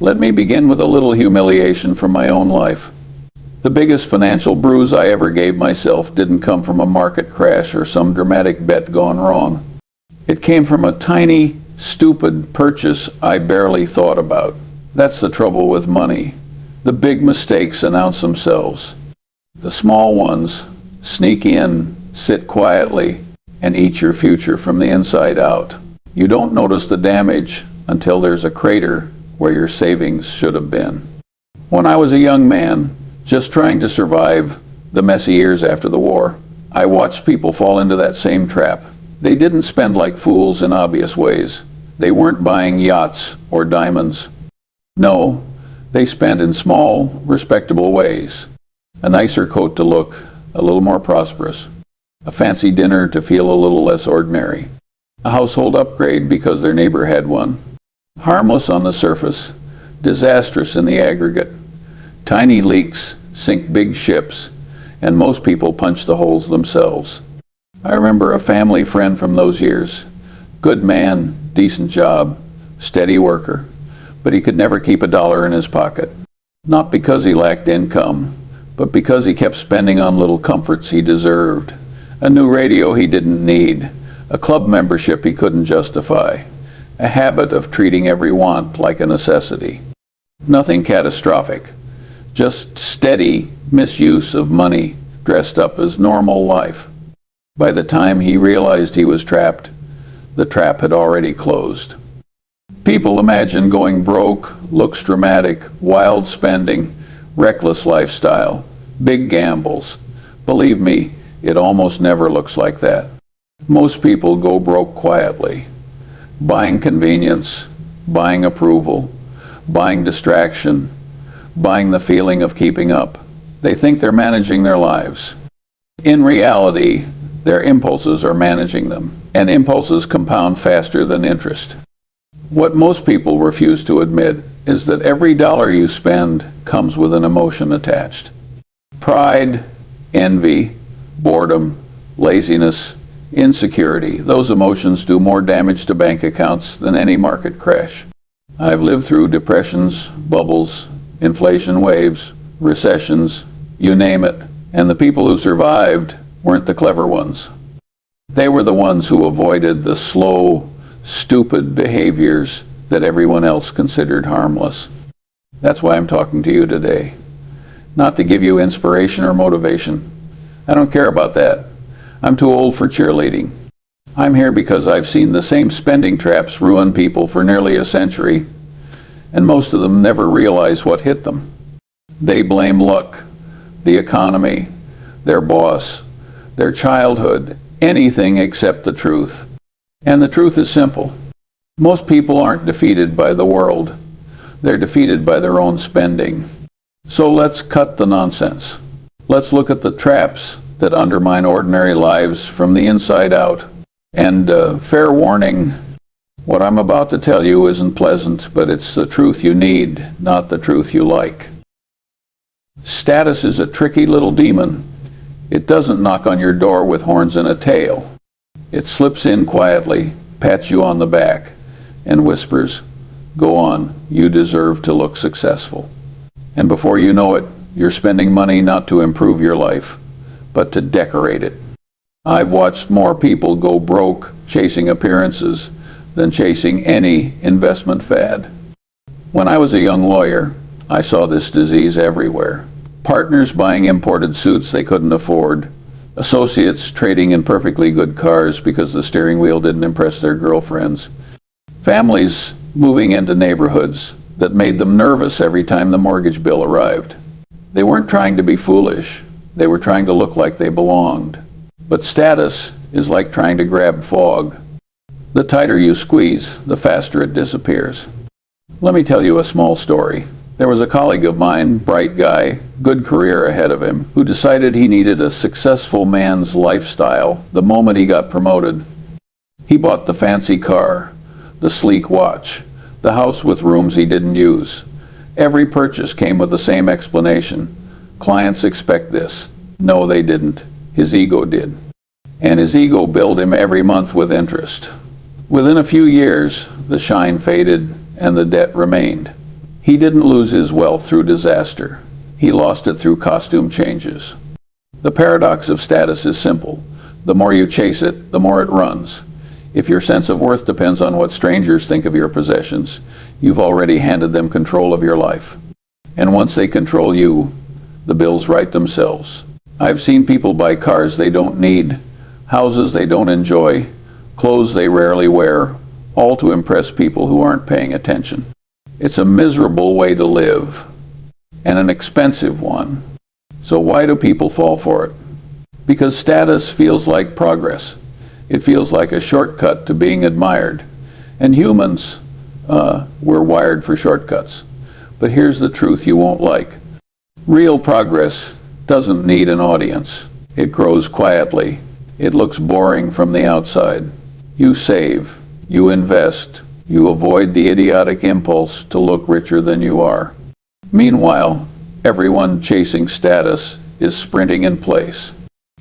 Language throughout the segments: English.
Let me begin with a little humiliation from my own life. The biggest financial bruise I ever gave myself didn't come from a market crash or some dramatic bet gone wrong. It came from a tiny, stupid purchase I barely thought about. That's the trouble with money. The big mistakes announce themselves. The small ones sneak in, sit quietly, and eat your future from the inside out. You don't notice the damage until there's a crater where your savings should have been. When I was a young man, just trying to survive the messy years after the war, I watched people fall into that same trap. They didn't spend like fools in obvious ways. They weren't buying yachts or diamonds. No, they spent in small, respectable ways. A nicer coat to look a little more prosperous. A fancy dinner to feel a little less ordinary. A household upgrade because their neighbor had one. Harmless on the surface, disastrous in the aggregate. Tiny leaks sink big ships, and most people punch the holes themselves. I remember a family friend from those years. Good man, decent job, steady worker, but he could never keep $1 in his pocket. Not because he lacked income, but because he kept spending on little comforts he deserved. A new radio he didn't need, a club membership he couldn't justify, a habit of treating every want like a necessity. Nothing catastrophic, just steady misuse of money dressed up as normal life. By the time he realized he was trapped, the trap had already closed. People imagine going broke looks dramatic, wild spending, reckless lifestyle, big gambles. Believe me, it almost never looks like that. Most people go broke quietly, buying convenience, buying approval, buying distraction, buying the feeling of keeping up. They think they're managing their lives. In reality, their impulses are managing them, and impulses compound faster than interest. What most people refuse to admit is that every dollar you spend comes with an emotion attached. Pride, envy, boredom, laziness, insecurity. Those emotions do more damage to bank accounts than any market crash. I've lived through depressions, bubbles, inflation waves, recessions, you name it, and the people who survived weren't the clever ones. They were the ones who avoided the slow, stupid behaviors that everyone else considered harmless. That's why I'm talking to you today. Not to give you inspiration or motivation. I don't care about that. I'm too old for cheerleading. I'm here because I've seen the same spending traps ruin people for nearly a century, and most of them never realize what hit them. They blame luck, the economy, their boss, their childhood, anything except the truth. And the truth is simple. Most people aren't defeated by the world. They're defeated by their own spending. So let's cut the nonsense. Let's look at the traps that undermine ordinary lives from the inside out. And fair warning, what I'm about to tell you isn't pleasant, but it's the truth you need, not the truth you like. Status is a tricky little demon. It doesn't knock on your door with horns and a tail. It slips in quietly, pats you on the back, and whispers, "Go on, you deserve to look successful." And before you know it, you're spending money not to improve your life, but to decorate it. I've watched more people go broke chasing appearances than chasing any investment fad. When I was a young lawyer, I saw this disease everywhere. Partners buying imported suits they couldn't afford. Associates trading in perfectly good cars because the steering wheel didn't impress their girlfriends. Families moving into neighborhoods that made them nervous every time the mortgage bill arrived. They weren't trying to be foolish. They were trying to look like they belonged. But status is like trying to grab fog. The tighter you squeeze, the faster it disappears. Let me tell you a small story. There was a colleague of mine, bright guy, good career ahead of him, who decided he needed a successful man's lifestyle the moment he got promoted. He bought the fancy car, the sleek watch, the house with rooms he didn't use. Every purchase came with the same explanation. Clients expect this. No, they didn't. His ego did. And his ego billed him every month with interest. Within a few years, the shine faded and the debt remained. He didn't lose his wealth through disaster. He lost it through costume changes. The paradox of status is simple. The more you chase it, the more it runs. If your sense of worth depends on what strangers think of your possessions, you've already handed them control of your life. And once they control you, the bills write themselves. I've seen people buy cars they don't need, houses they don't enjoy, clothes they rarely wear, all to impress people who aren't paying attention. It's a miserable way to live, and an expensive one. So why do people fall for it? Because status feels like progress. It feels like a shortcut to being admired. And humans, we're wired for shortcuts. But here's the truth you won't like. Real progress doesn't need an audience. It grows quietly. It looks boring from the outside. You save. You invest. You avoid the idiotic impulse to look richer than you are. Meanwhile, everyone chasing status is sprinting in place.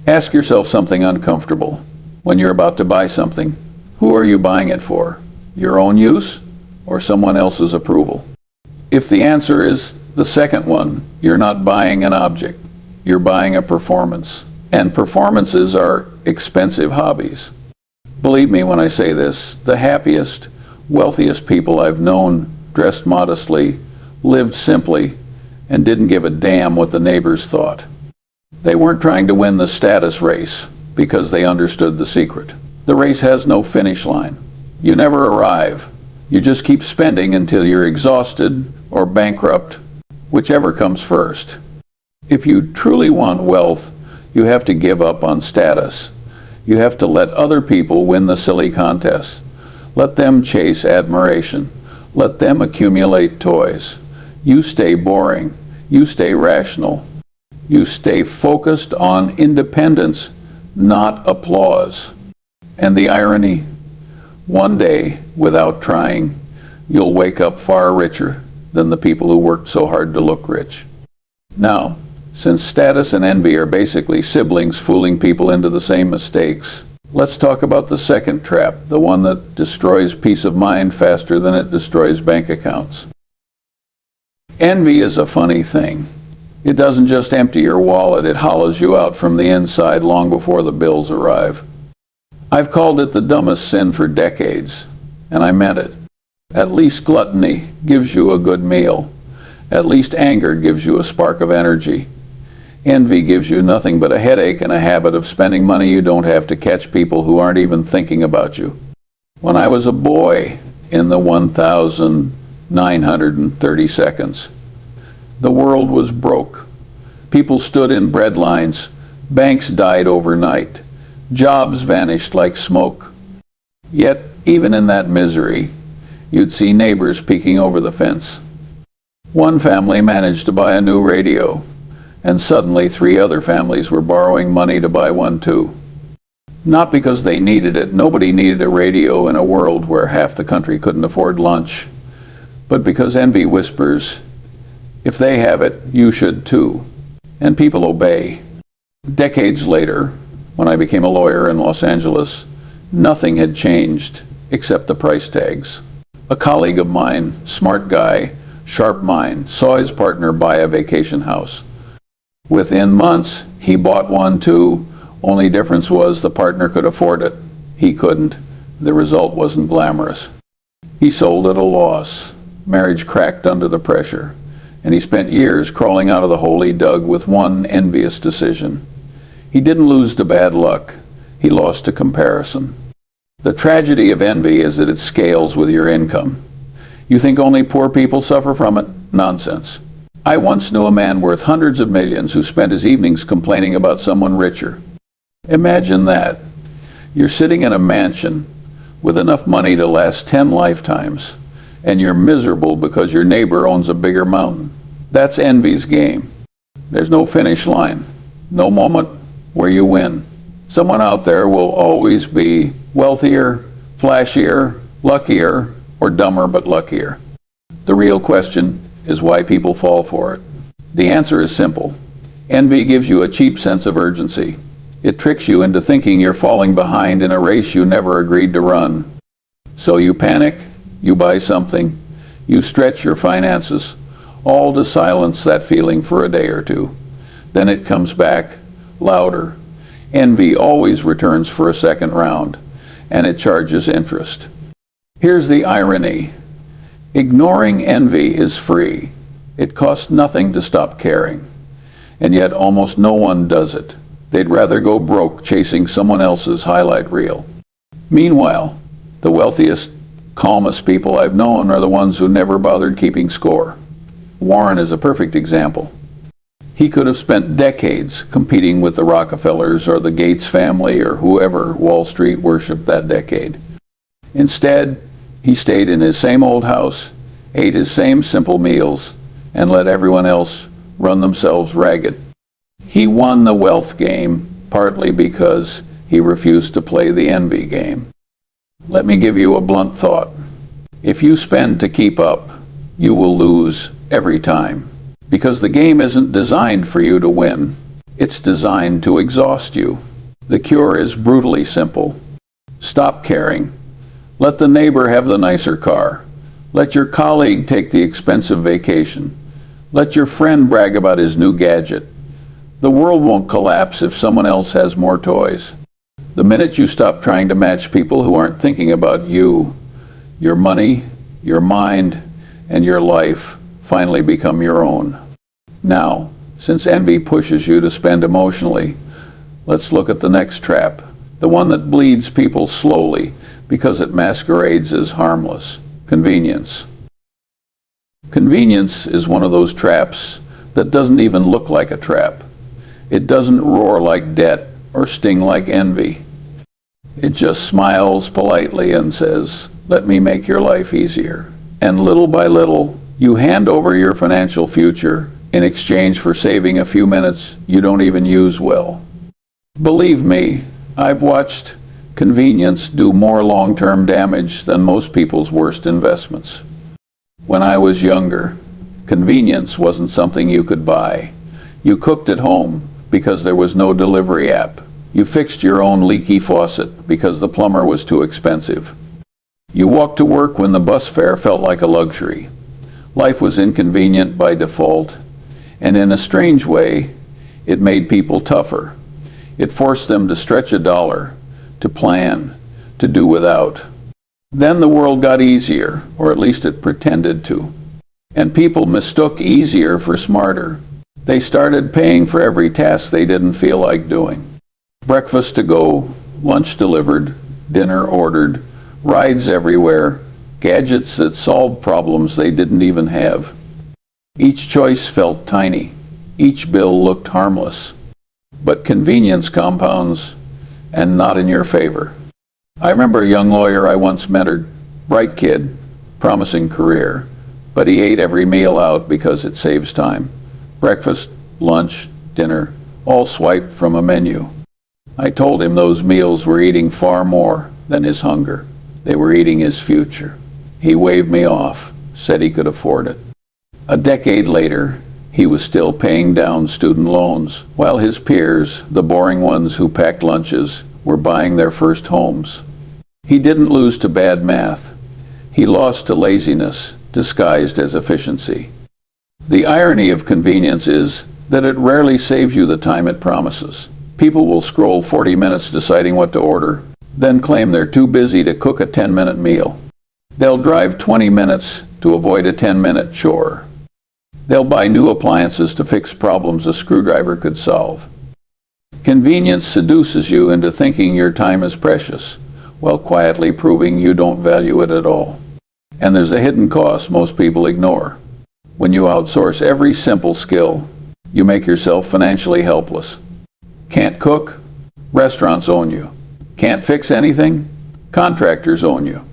Ask yourself something uncomfortable. When you're about to buy something, who are you buying it for? Your own use or someone else's approval? If the answer is the second one, you're not buying an object. You're buying a performance. And performances are expensive hobbies. Believe me when I say this, the happiest, wealthiest people I've known dressed modestly, lived simply, and didn't give a damn what the neighbors thought. They weren't trying to win the status race because they understood the secret. The race has no finish line. You never arrive. You just keep spending until you're exhausted or bankrupt, whichever comes first. If you truly want wealth, you have to give up on status. You have to let other people win the silly contests. Let them chase admiration. Let them accumulate toys. You stay boring. You stay rational. You stay focused on independence, not applause. And the irony, one day, without trying, you'll wake up far richer than the people who worked so hard to look rich. Now, since status and envy are basically siblings fooling people into the same mistakes, let's talk about the second trap, the one that destroys peace of mind faster than it destroys bank accounts. Envy is a funny thing. It doesn't just empty your wallet, it hollows you out from the inside long before the bills arrive. I've called it the dumbest sin for decades, and I meant it. At least gluttony gives you a good meal. At least anger gives you a spark of energy. Envy gives you nothing but a headache and a habit of spending money you don't have to catch people who aren't even thinking about you. When I was a boy in the 1,930 seconds, the world was broke. People stood in bread lines. Banks died overnight. Jobs vanished like smoke. Yet, even in that misery, you'd see neighbors peeking over the fence. One family managed to buy a new radio, and suddenly 3 other families were borrowing money to buy one too. Not because they needed it. Nobody needed a radio in a world where half the country couldn't afford lunch. But because envy whispers, if they have it, you should too. And people obey. Decades later, when I became a lawyer in Los Angeles, nothing had changed except the price tags. A colleague of mine, smart guy, sharp mind, saw his partner buy a vacation house. Within months, he bought one too. Only difference was the partner could afford it. He couldn't. The result wasn't glamorous. He sold at a loss. Marriage cracked under the pressure. And he spent years crawling out of the hole he dug with one envious decision. He didn't lose to bad luck. He lost to comparison. The tragedy of envy is that it scales with your income. You think only poor people suffer from it? Nonsense. I once knew a man worth hundreds of millions who spent his evenings complaining about someone richer. Imagine that. You're sitting in a mansion with enough money to last 10 lifetimes, and you're miserable because your neighbor owns a bigger mountain. That's envy's game. There's no finish line, no moment where you win. Someone out there will always be wealthier, flashier, luckier, or dumber but luckier. The real question is why people fall for it. The answer is simple. Envy gives you a cheap sense of urgency. It tricks you into thinking you're falling behind in a race you never agreed to run. So you panic, you buy something, You stretch your finances, all to silence that feeling for a day or two. Then it comes back, louder. Envy always returns for a second round, and it charges interest. Here's the irony. Ignoring envy is free. It costs nothing to stop caring. And yet almost no one does it. They'd rather go broke chasing someone else's highlight reel. Meanwhile, the wealthiest, calmest people I've known are the ones who never bothered keeping score. Warren is a perfect example. He could have spent decades competing with the Rockefellers or the Gates family or whoever Wall Street worshipped that decade. Instead, he stayed in his same old house, ate his same simple meals, and let everyone else run themselves ragged. He won the wealth game partly because he refused to play the envy game. Let me give you a blunt thought. If you spend to keep up, you will lose every time. Because the game isn't designed for you to win. It's designed to exhaust you. The cure is brutally simple. Stop caring. Let the neighbor have the nicer car. Let your colleague take the expensive vacation. Let your friend brag about his new gadget. The world won't collapse if someone else has more toys. The minute you stop trying to match people who aren't thinking about you, your money, your mind, and your life finally become your own. Now, since envy pushes you to spend emotionally, let's look at the next trap, the one that bleeds people slowly because it masquerades as harmless: convenience. Convenience is one of those traps that doesn't even look like a trap. It doesn't roar like debt or sting like envy. It just smiles politely and says, "Let me make your life easier." And little by little, you hand over your financial future in exchange for saving a few minutes you don't even use well. Believe me, I've watched convenience do more long-term damage than most people's worst investments. When I was younger, convenience wasn't something you could buy. You cooked at home because there was no delivery app. You fixed your own leaky faucet because the plumber was too expensive. You walked to work when the bus fare felt like a luxury. Life was inconvenient by default, and in a strange way, it made people tougher. It forced them to stretch a dollar, to plan, to do without. Then the world got easier, or at least it pretended to. And people mistook easier for smarter. They started paying for every task they didn't feel like doing. Breakfast to go, lunch delivered, dinner ordered, rides everywhere, gadgets that solved problems they didn't even have. Each choice felt tiny. Each bill looked harmless. But convenience compounds, and not in your favor. I remember a young lawyer I once mentored, bright kid, promising career, but he ate every meal out because it saves time. Breakfast, lunch, dinner, all swiped from a menu. I told him those meals were eating far more than his hunger. They were eating his future. He waved me off, said he could afford it. A decade later, he was still paying down student loans, while his peers, the boring ones who packed lunches, were buying their first homes. He didn't lose to bad math. He lost to laziness, disguised as efficiency. The irony of convenience is that it rarely saves you the time it promises. People will scroll 40 minutes deciding what to order, then claim they're too busy to cook a 10-minute meal. They'll drive 20 minutes to avoid a 10-minute chore. They'll buy new appliances to fix problems a screwdriver could solve. Convenience seduces you into thinking your time is precious, while quietly proving you don't value it at all. And there's a hidden cost most people ignore. When you outsource every simple skill, you make yourself financially helpless. Can't cook? Restaurants own you. Can't fix anything? Contractors own you.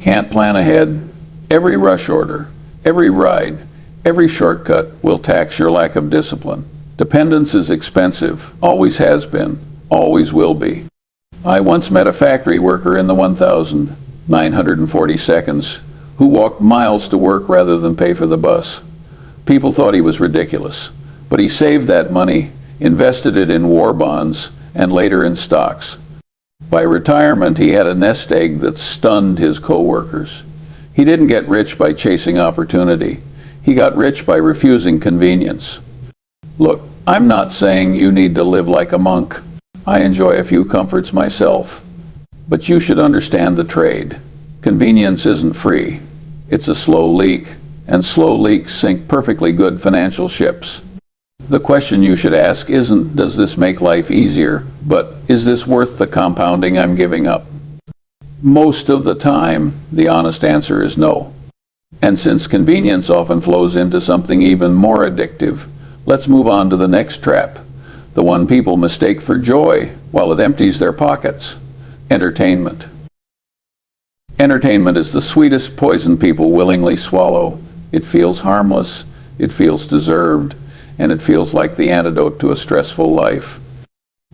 Can't plan ahead? Every rush order, every ride, every shortcut will tax your lack of discipline. Dependence is expensive, always has been, always will be. I once met a factory worker in the 1,940 seconds who walked miles to work rather than pay for the bus. People thought he was ridiculous, but he saved that money, invested it in war bonds, and later in stocks. By retirement, he had a nest egg that stunned his co-workers. He didn't get rich by chasing opportunity. He got rich by refusing convenience. Look, I'm not saying you need to live like a monk. I enjoy a few comforts myself. But you should understand the trade. Convenience isn't free. It's a slow leak, and slow leaks sink perfectly good financial ships. The question you should ask isn't, does this make life easier, but is this worth the compounding I'm giving up? Most of the time, the honest answer is no. And since convenience often flows into something even more addictive, let's move on to the next trap, the one people mistake for joy while it empties their pockets: entertainment. Entertainment is the sweetest poison people willingly swallow. It feels harmless, it feels deserved, and it feels like the antidote to a stressful life.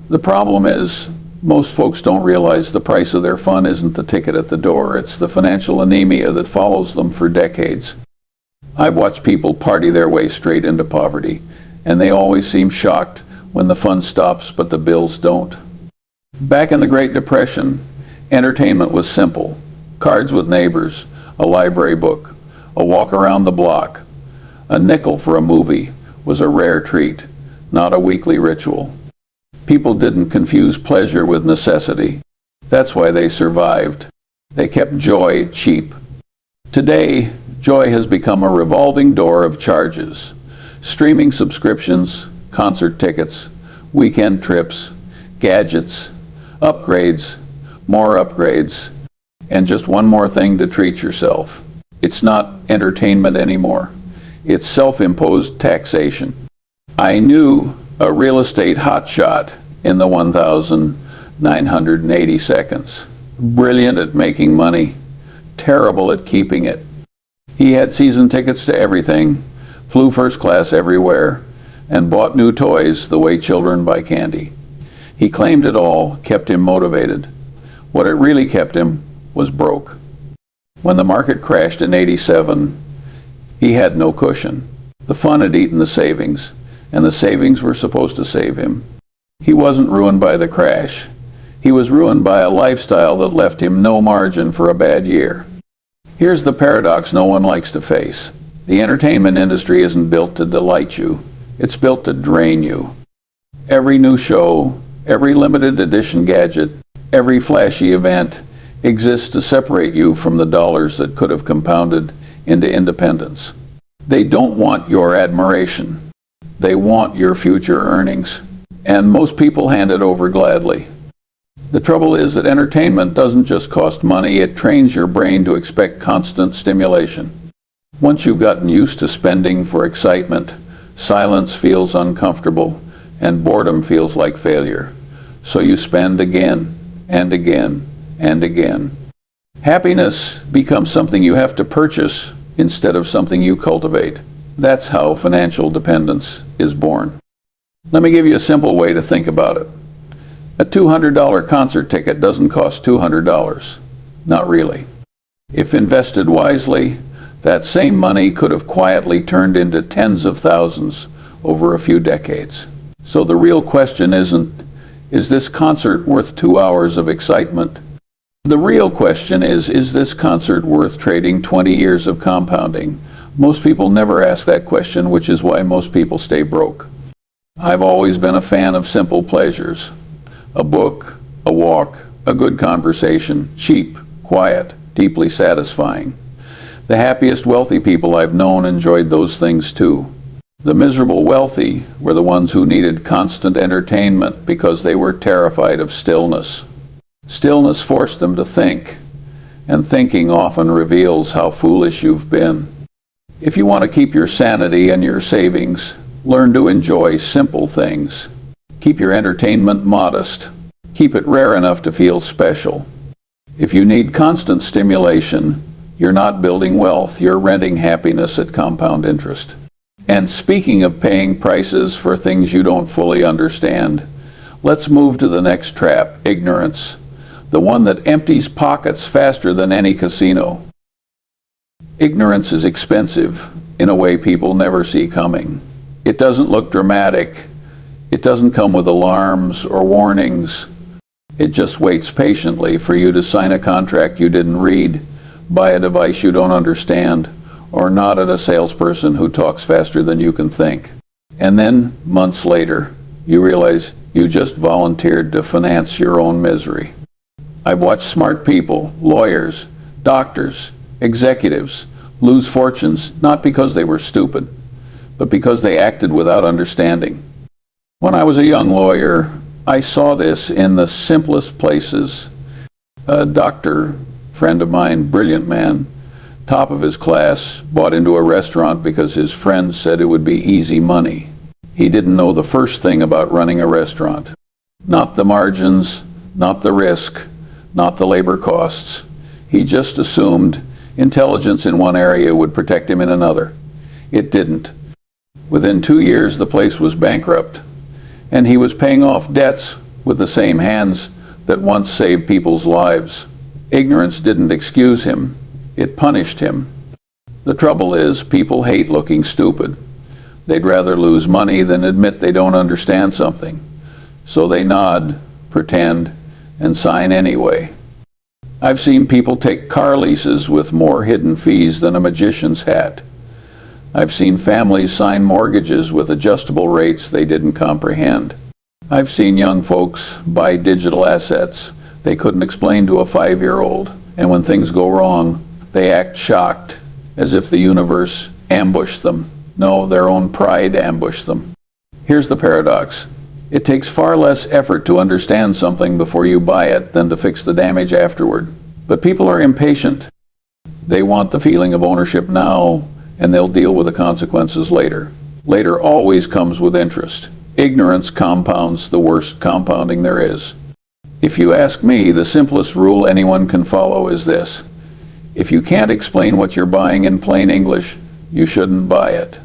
The problem is, most folks don't realize the price of their fun isn't the ticket at the door, it's the financial anemia that follows them for decades. I've watched people party their way straight into poverty, and they always seem shocked when the fun stops but the bills don't. Back in the Great Depression, entertainment was simple: cards with neighbors, a library book, a walk around the block. A nickel for a movie was a rare treat, not a weekly ritual. People didn't confuse pleasure with necessity. That's why they survived. They kept joy cheap. Today, joy has become a revolving door of charges. Streaming subscriptions, concert tickets, weekend trips, gadgets, upgrades, more upgrades, and just one more thing to treat yourself. It's not entertainment anymore. It's self-imposed taxation. I knew a real estate hotshot in the 1,980 seconds. Brilliant at making money, terrible at keeping it. He had season tickets to everything, flew first class everywhere, and bought new toys the way children buy candy. He claimed it all kept him motivated. What it really kept him was broke. When the market crashed in '87, he had no cushion. The fun had eaten the savings, and the savings were supposed to save him. He wasn't ruined by the crash. He was ruined by a lifestyle that left him no margin for a bad year. Here's the paradox no one likes to face. The entertainment industry isn't built to delight you. It's built to drain you. Every new show, every limited edition gadget, every flashy event exists to separate you from the dollars that could have compounded into independence. They don't want your admiration. They want your future earnings. And most people hand it over gladly. The trouble is that entertainment doesn't just cost money, it trains your brain to expect constant stimulation. Once you've gotten used to spending for excitement, silence feels uncomfortable, and boredom feels like failure. So you spend again, and again, and again. Happiness becomes something you have to purchase instead of something you cultivate. That's how financial dependence is born. Let me give you a simple way to think about it. A $200 concert ticket doesn't cost $200. Not really. If invested wisely, that same money could have quietly turned into tens of thousands over a few decades. So the real question isn't, is this concert worth 2 hours of excitement? The real question is this concert worth trading 20 years of compounding? Most people never ask that question, which is why most people stay broke. I've always been a fan of simple pleasures. A book, a walk, a good conversation, cheap, quiet, deeply satisfying. The happiest wealthy people I've known enjoyed those things too. The miserable wealthy were the ones who needed constant entertainment because they were terrified of stillness. Stillness forced them to think, and thinking often reveals how foolish you've been. If you want to keep your sanity and your savings, learn to enjoy simple things. Keep your entertainment modest. Keep it rare enough to feel special. If you need constant stimulation, you're not building wealth, you're renting happiness at compound interest. And speaking of paying prices for things you don't fully understand, let's move to the next trap, ignorance. The one that empties pockets faster than any casino. Ignorance is expensive in a way people never see coming. It doesn't look dramatic. It doesn't come with alarms or warnings. It just waits patiently for you to sign a contract you didn't read, buy a device you don't understand, or nod at a salesperson who talks faster than you can think. And then, months later, you realize you just volunteered to finance your own misery. I've watched smart people, lawyers, doctors, executives, lose fortunes not because they were stupid, but because they acted without understanding. When I was a young lawyer, I saw this in the simplest places. A doctor, friend of mine, brilliant man, top of his class, bought into a restaurant because his friends said it would be easy money. He didn't know the first thing about running a restaurant. Not the margins, not the risk, not the labor costs. He just assumed intelligence in one area would protect him in another. It didn't. Within 2 years, the place was bankrupt, and he was paying off debts with the same hands that once saved people's lives. Ignorance didn't excuse him. It punished him. The trouble is, people hate looking stupid. They'd rather lose money than admit they don't understand something. So they nod, pretend, and sign anyway. I've seen people take car leases with more hidden fees than a magician's hat. I've seen families sign mortgages with adjustable rates they didn't comprehend. I've seen young folks buy digital assets they couldn't explain to a 5-year-old, and when things go wrong, they act shocked, as if the universe ambushed them. No, their own pride ambushed them. Here's the paradox. It takes far less effort to understand something before you buy it than to fix the damage afterward. But people are impatient. They want the feeling of ownership now, and they'll deal with the consequences later. Later always comes with interest. Ignorance compounds the worst compounding there is. If you ask me, the simplest rule anyone can follow is this. If you can't explain what you're buying in plain English, you shouldn't buy it.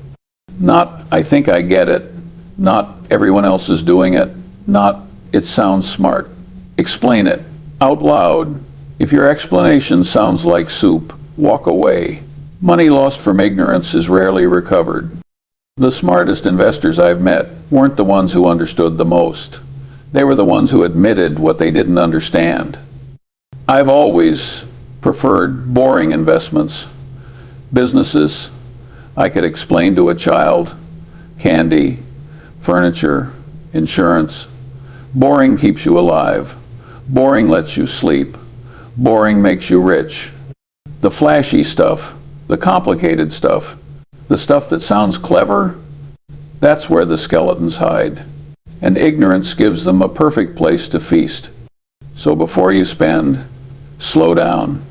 Not, I think I get it. Not, everyone else is doing it. Not, it sounds smart. Explain it out loud. If your explanation sounds like soup, walk away. Money lost from ignorance is rarely recovered. The smartest investors I've met weren't the ones who understood the most. They were the ones who admitted what they didn't understand. I've always preferred boring investments. Businesses I could explain to a child. Candy, furniture, insurance. Boring keeps you alive. Boring lets you sleep. Boring makes you rich. The flashy stuff, the complicated stuff, the stuff that sounds clever, that's where the skeletons hide. And ignorance gives them a perfect place to feast. So before you spend, slow down.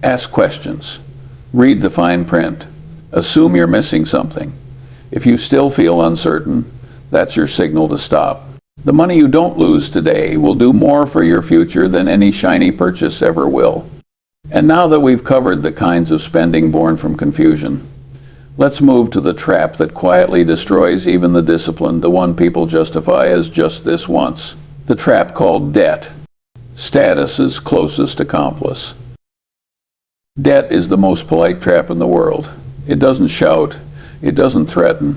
Ask questions. Read the fine print. Assume you're missing something. If you still feel uncertain, that's your signal to stop. The money you don't lose today will do more for your future than any shiny purchase ever will. And now that we've covered the kinds of spending born from confusion, let's move to the trap that quietly destroys even the disciplined, the one people justify as just this once. The trap called debt. Status's closest accomplice. Debt is the most polite trap in the world. It doesn't shout. It doesn't threaten.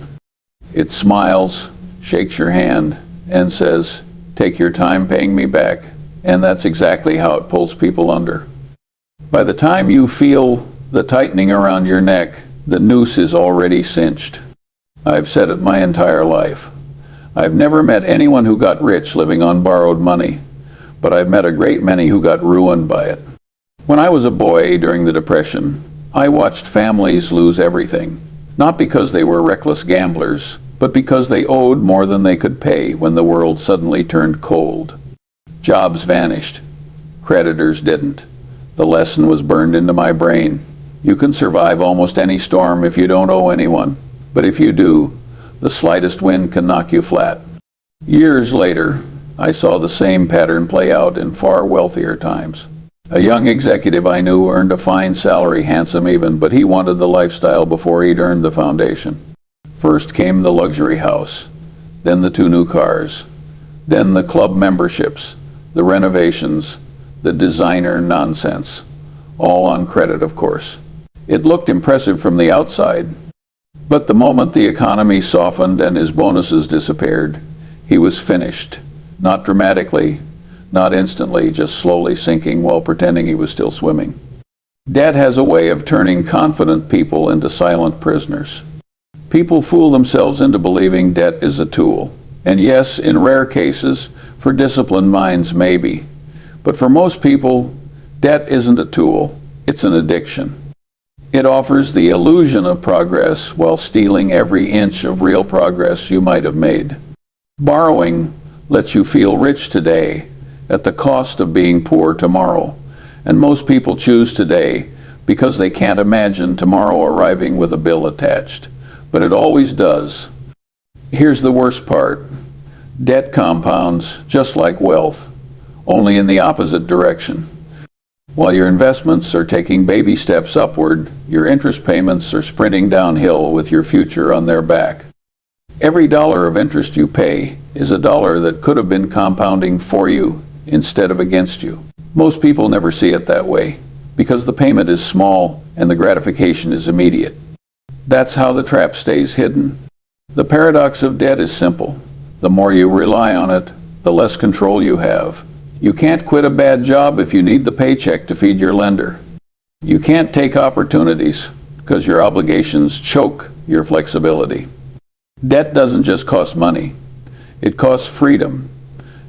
It smiles, shakes your hand, and says, "Take your time paying me back." And that's exactly how it pulls people under. By the time you feel the tightening around your neck, the noose is already cinched. I've said it my entire life. I've never met anyone who got rich living on borrowed money, but I've met a great many who got ruined by it. When I was a boy during the Depression, I watched families lose everything, not because they were reckless gamblers, but because they owed more than they could pay when the world suddenly turned cold. Jobs vanished. Creditors didn't. The lesson was burned into my brain. You can survive almost any storm if you don't owe anyone, but if you do, the slightest wind can knock you flat. Years later, I saw the same pattern play out in far wealthier times. A young executive I knew earned a fine salary, handsome even, but he wanted the lifestyle before he'd earned the foundation. First came the luxury house, then the 2 new cars, then the club memberships, the renovations, the designer nonsense, all on credit, of course. It looked impressive from the outside, but the moment the economy softened and his bonuses disappeared, he was finished. Not dramatically, not instantly, just slowly sinking while pretending he was still swimming. Debt has a way of turning confident people into silent prisoners. People fool themselves into believing debt is a tool. And yes, in rare cases, for disciplined minds, maybe. But for most people, debt isn't a tool, it's an addiction. It offers the illusion of progress while stealing every inch of real progress you might have made. Borrowing lets you feel rich today at the cost of being poor tomorrow. And most people choose today because they can't imagine tomorrow arriving with a bill attached. But it always does. Here's the worst part. Debt compounds just like wealth, only in the opposite direction. While your investments are taking baby steps upward, your interest payments are sprinting downhill with your future on their back. Every dollar of interest you pay is a dollar that could have been compounding for you instead of against you. Most people never see it that way because the payment is small and the gratification is immediate. That's how the trap stays hidden. The paradox of debt is simple. The more you rely on it, the less control you have. You can't quit a bad job if you need the paycheck to feed your lender. You can't take opportunities because your obligations choke your flexibility. Debt doesn't just cost money. It costs freedom.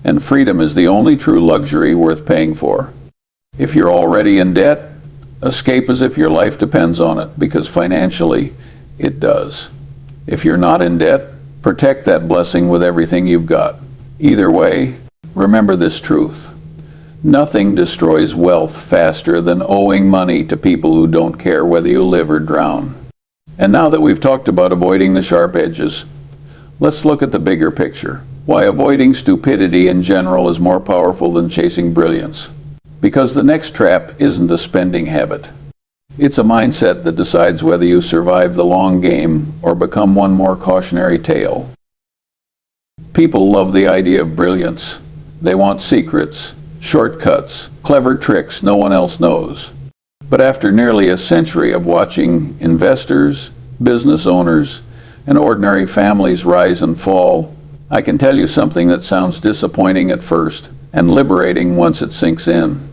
And freedom is the only true luxury worth paying for. If you're already in debt, escape as if your life depends on it, because financially, it does. If you're not in debt, protect that blessing with everything you've got. Either way, remember this truth. Nothing destroys wealth faster than owing money to people who don't care whether you live or drown. And now that we've talked about avoiding the sharp edges, let's look at the bigger picture. Why avoiding stupidity in general is more powerful than chasing brilliance. Because the next trap isn't a spending habit. It's a mindset that decides whether you survive the long game or become one more cautionary tale. People love the idea of brilliance. They want secrets, shortcuts, clever tricks no one else knows. But after nearly a century of watching investors, business owners, and ordinary families rise and fall, I can tell you something that sounds disappointing at first and liberating once it sinks in.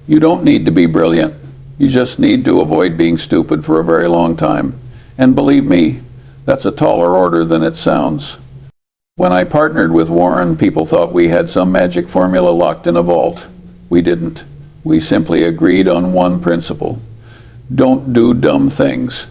You don't need to be brilliant. You just need to avoid being stupid for a very long time. And believe me, that's a taller order than it sounds. When I partnered with Warren, people thought we had some magic formula locked in a vault. We didn't. We simply agreed on one principle. Don't do dumb things.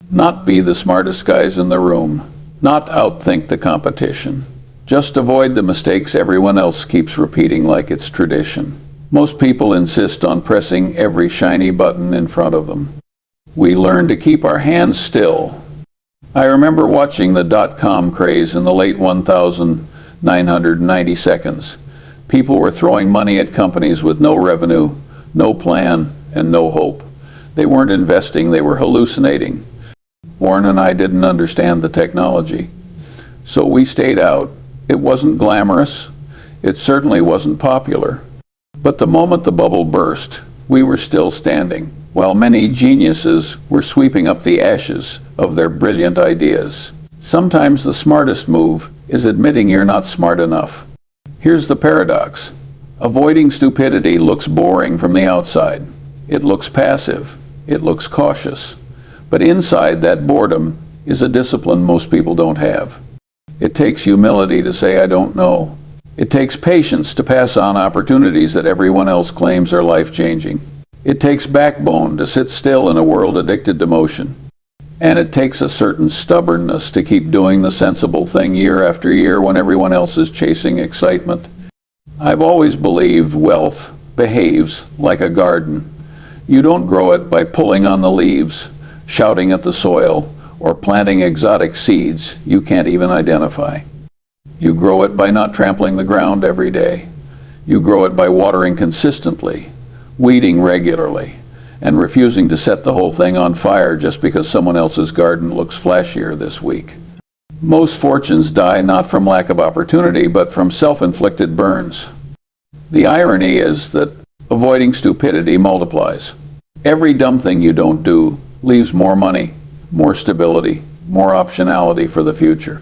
Not be the smartest guys in the room. Not outthink the competition. Just avoid the mistakes everyone else keeps repeating like it's tradition. Most people insist on pressing every shiny button in front of them. We learn to keep our hands still. I remember watching the dot-com craze in the late 1990 seconds. People were throwing money at companies with no revenue, no plan, and no hope. They weren't investing, they were hallucinating. Warren and I didn't understand the technology. So we stayed out. It wasn't glamorous. It certainly wasn't popular. But the moment the bubble burst, we were still standing, while many geniuses were sweeping up the ashes of their brilliant ideas. Sometimes the smartest move is admitting you're not smart enough. Here's the paradox. Avoiding stupidity looks boring from the outside. It looks passive. It looks cautious. But inside that boredom is a discipline most people don't have. It takes humility to say, I don't know. It takes patience to pass on opportunities that everyone else claims are life-changing. It takes backbone to sit still in a world addicted to motion. And it takes a certain stubbornness to keep doing the sensible thing year after year when everyone else is chasing excitement. I've always believed wealth behaves like a garden. You don't grow it by pulling on the leaves, shouting at the soil, or planting exotic seeds you can't even identify. You grow it by not trampling the ground every day. You grow it by watering consistently, weeding regularly, and refusing to set the whole thing on fire just because someone else's garden looks flashier this week. Most fortunes die not from lack of opportunity, but from self-inflicted burns. The irony is that avoiding stupidity multiplies. Every dumb thing you don't do leaves more money, more stability, more optionality for the future.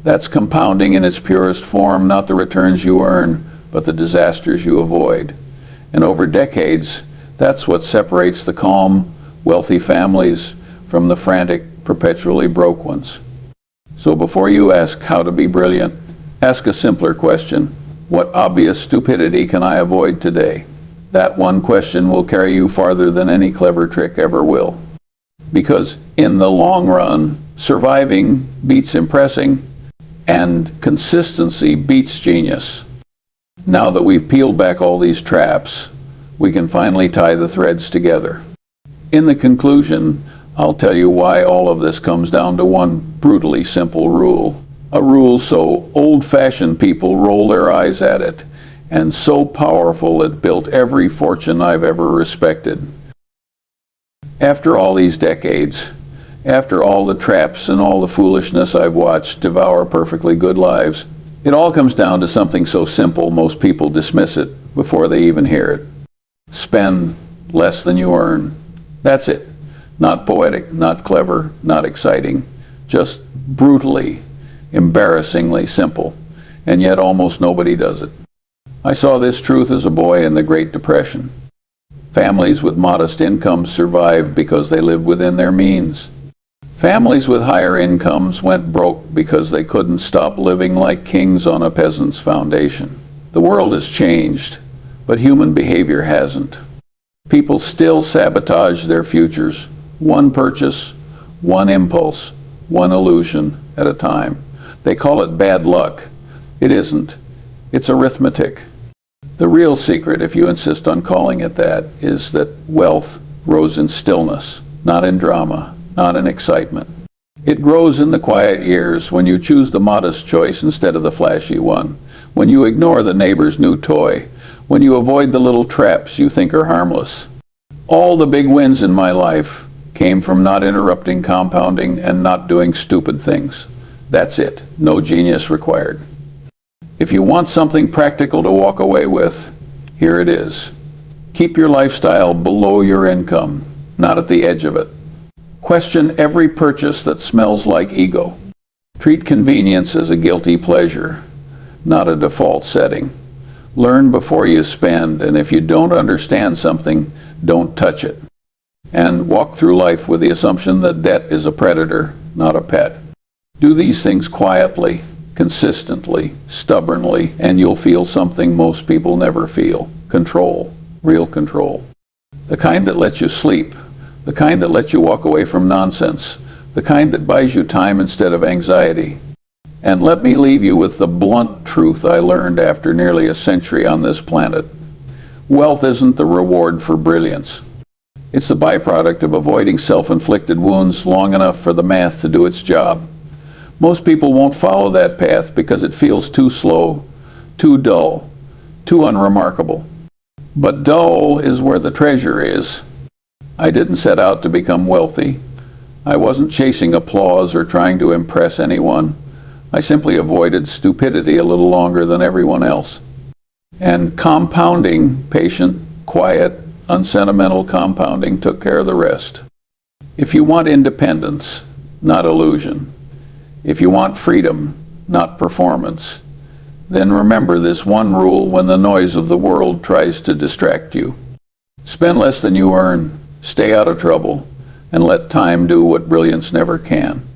That's compounding in its purest form, not the returns you earn, but the disasters you avoid. And over decades, That's what separates the calm, wealthy families from the frantic, perpetually broke ones. So before you ask how to be brilliant, ask a simpler question. What obvious stupidity can I avoid today? That one question will carry you farther than any clever trick ever will. Because in the long run, surviving beats impressing, and consistency beats genius. Now that we've peeled back all these traps, we can finally tie the threads together. In the conclusion, I'll tell you why all of this comes down to one brutally simple rule. A rule so old-fashioned people roll their eyes at it, and so powerful it built every fortune I've ever respected. After all these decades, after all the traps and all the foolishness I've watched devour perfectly good lives, it all comes down to something so simple most people dismiss it before they even hear it. Spend less than you earn. That's it. Not poetic, not clever, not exciting, just brutally, embarrassingly simple. And yet almost nobody does it. I saw this truth as a boy in the Great Depression. Families with modest incomes survived because they lived within their means. Families with higher incomes went broke because they couldn't stop living like kings on a peasant's foundation. The world has changed, but human behavior hasn't. People still sabotage their futures, one purchase, one impulse, one illusion at a time. They call it bad luck. It isn't. It's arithmetic. The real secret, if you insist on calling it that, is that wealth grows in stillness, not in drama, not in excitement. It grows in the quiet years when you choose the modest choice instead of the flashy one, when you ignore the neighbor's new toy, when you avoid the little traps you think are harmless. All the big wins in my life came from not interrupting compounding and not doing stupid things. That's it. No genius required. If you want something practical to walk away with, here it is. Keep your lifestyle below your income, not at the edge of it. Question every purchase that smells like ego. Treat convenience as a guilty pleasure, not a default setting. Learn before you spend, and if you don't understand something, don't touch it. And walk through life with the assumption that debt is a predator, not a pet. Do these things quietly, consistently, stubbornly, and you'll feel something most people never feel. Control. Real control. The kind that lets you sleep. The kind that lets you walk away from nonsense. The kind that buys you time instead of anxiety. And let me leave you with the blunt truth I learned after nearly a century on this planet. Wealth isn't the reward for brilliance. It's the byproduct of avoiding self-inflicted wounds long enough for the math to do its job. Most people won't follow that path because it feels too slow, too dull, too unremarkable. But dull is where the treasure is. I didn't set out to become wealthy. I wasn't chasing applause or trying to impress anyone. I simply avoided stupidity a little longer than everyone else. And compounding, patient, quiet, unsentimental compounding took care of the rest. If you want independence, not illusion, if you want freedom, not performance, then remember this one rule when the noise of the world tries to distract you. Spend less than you earn, stay out of trouble, and let time do what brilliance never can.